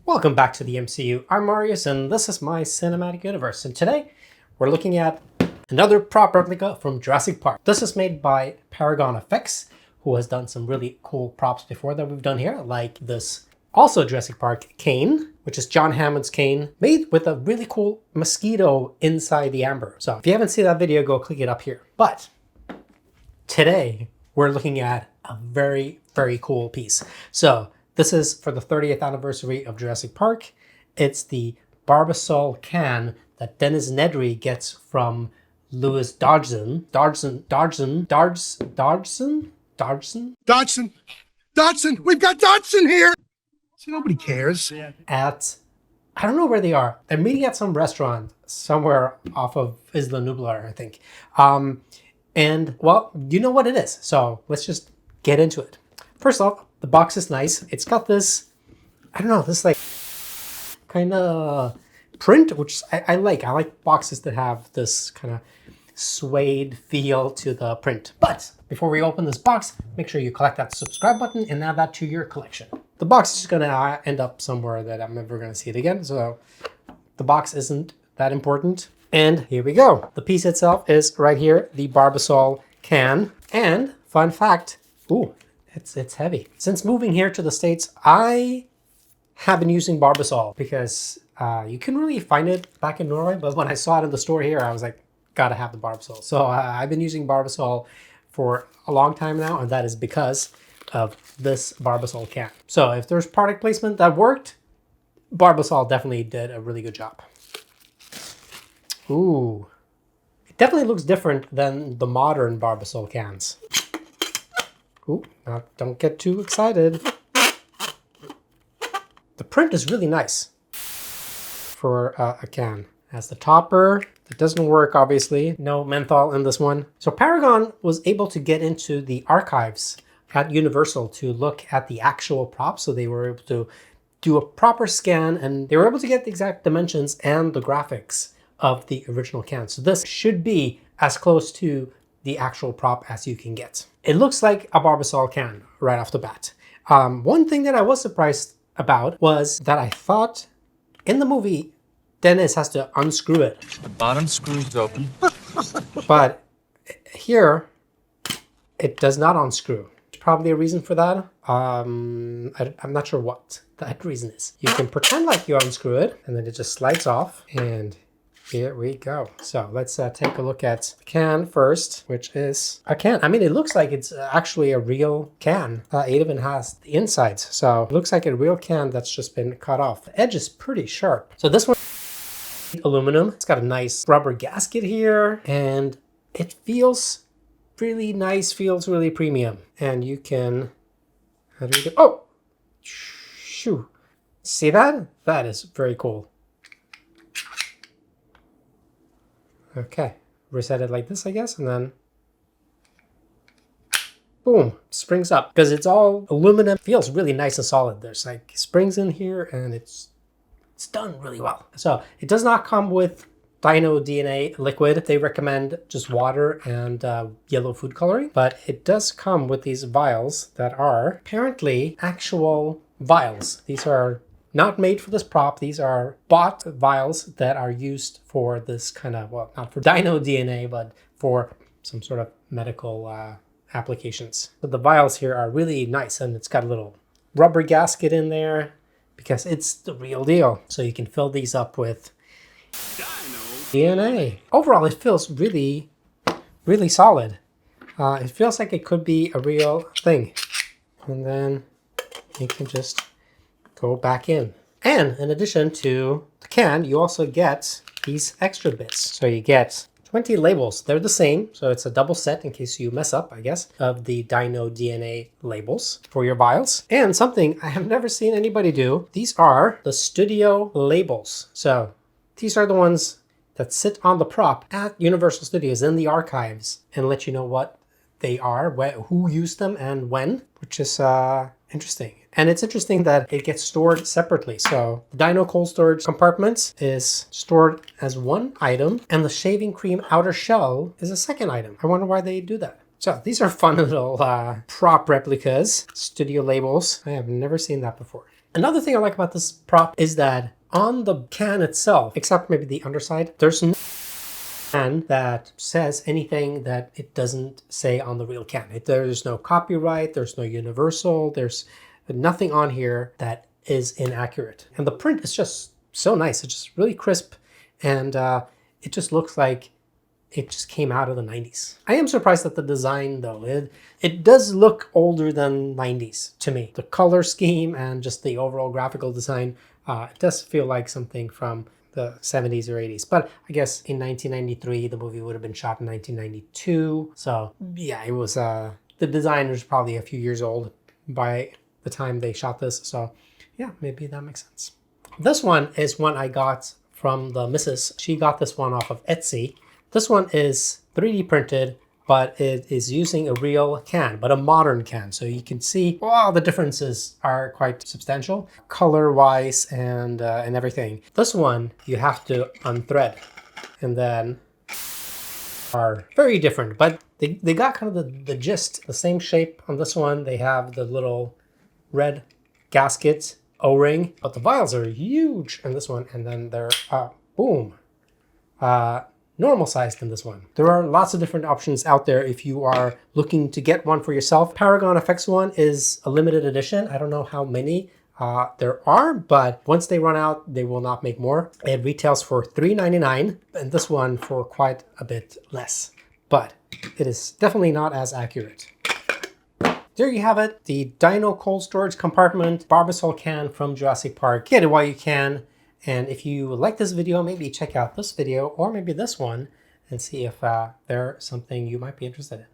Welcome back to the MCU. I'm Marius and this is my cinematic universe. And today we're looking at another prop replica from Jurassic Park. This is made by Paragon FX, who has done some really cool props before that we've done here, like this also Jurassic Park cane, which is John Hammond's cane, made with a really cool mosquito inside the amber. So if you haven't seen that video, go click it up here. But today we're looking at a very, very cool piece. So this is for the 30th anniversary of Jurassic Park. It's the Barbasol can that Dennis Nedry gets from Louis Dodgson. Dodgson. We've got Dodgson here. So nobody cares. At, I don't know where they are. They're meeting at some restaurant somewhere off of Isla Nublar, I think. And well, you know what it is. So let's just get into it. First off, the box is nice. It's got this, I don't know, this like kind of print, which I like. I like boxes that have this kind of suede feel to the print. But before we open this box, make sure you collect that subscribe button and add that to your collection. The box is going to end up somewhere that I'm never going to see it again. So the box isn't that important. And here we go. The piece itself is right here, the Barbasol can. And fun fact, ooh, it's heavy. Since moving here to the States, I have been using Barbasol because you can really find it back in Norway. But when I saw it in the store here, I was like, gotta have the Barbasol. So I've been using Barbasol for a long time now, and that is because of this Barbasol can. So if there's product placement that worked, Barbasol definitely did a really good job. Ooh, it definitely looks different than the modern Barbasol cans. Ooh, now don't get too excited. The print is really nice for a can. It has the topper. It doesn't work, obviously. No menthol in this one. So Paragon was able to get into the archives at Universal to look at the actual props. So they were able to do a proper scan and they were able to get the exact dimensions and the graphics of the original can. So this should be as close to the actual prop as you can get. It looks like a Barbasol can right off the bat. One thing that I was surprised about was that I thought in the movie, Dennis has to unscrew it. The bottom screw's open. But here, it does not unscrew. There's probably a reason for that. I'm not sure what that reason is. You can pretend like you unscrew it, and then it just slides off, and here we go. So let's take a look at the can first, which is a can. I mean, it looks like it's actually a real can. It even has the insides. So it looks like a real can that's just been cut off. The edge is pretty sharp. So this one, aluminum. It's got a nice rubber gasket here, and it feels really nice, feels really premium. And you can, how do we do? Oh, shoo. See that? That is very cool. Okay, reset it like this, I guess, and then boom, springs up. Because it's all aluminum, feels really nice and solid. There's like springs in here and it's done really well. So it does not come with Dino DNA liquid. They recommend just water and yellow food coloring, but it does come with these vials that are apparently actual vials. These are not made for this prop. These are bought vials that are used for this kind of, well, not for Dino DNA, but for some sort of medical applications. But the vials here are really nice, and it's got a little rubber gasket in there because it's the real deal. So you can fill these up with DNA. Overall, it feels really, really solid. It feels like it could be a real thing. And then you can just go back in. And in addition to the can, you also get these extra bits. So you get 20 labels. They're the same, so it's a double set in case you mess up, I guess, of the Dino DNA labels for your vials. And something I have never seen anybody do, these are the studio labels. So these are the ones that sit on the prop at Universal Studios in the archives and let you know what they are, who used them and when, which is interesting. And it's interesting that it gets stored separately. So the Dino cold storage compartment is stored as one item, and the shaving cream outer shell is a second item. I wonder why they do that. So these are fun little prop replicas, studio labels. I have never seen that before. Another thing I like about this prop is that on the can itself, except maybe the underside, there's no can that says anything that it doesn't say on the real can. There's no copyright, there's no universal, there's nothing on here that is inaccurate. And the print is just so nice. It's just really crisp, and it just looks like it just came out of the 90s. I am surprised at the design though. It does look older than 90s to me. The color scheme and just the overall graphical design, it does feel like something from the 70s or 80s. But I guess in 1993, the movie would have been shot in 1992. So yeah, it was, the design was probably a few years old by the time they shot this. So yeah, maybe that makes sense. This one is one I got from the missus. She got this one off of Etsy. This one is 3D printed, but it is using a real can, but a modern can. So you can see, wow, the differences are quite substantial, color-wise and everything. This one, you have to unthread, and then are very different, but they got kind of the gist, the same shape on this one. They have the little red gasket O-ring, but the vials are huge in this one, and then they're, boom, normal sized in this one. There are lots of different options out there if you are looking to get one for yourself. Paragon FX one is a limited edition. I don't know how many there are, but once they run out, they will not make more. It retails for $3.99, and this one for quite a bit less, but it is definitely not as accurate. There you have it, the Dino cold storage compartment Barbasol can from Jurassic Park. Get it while you can. And if you like this video, maybe check out this video or maybe this one and see if there's something you might be interested in.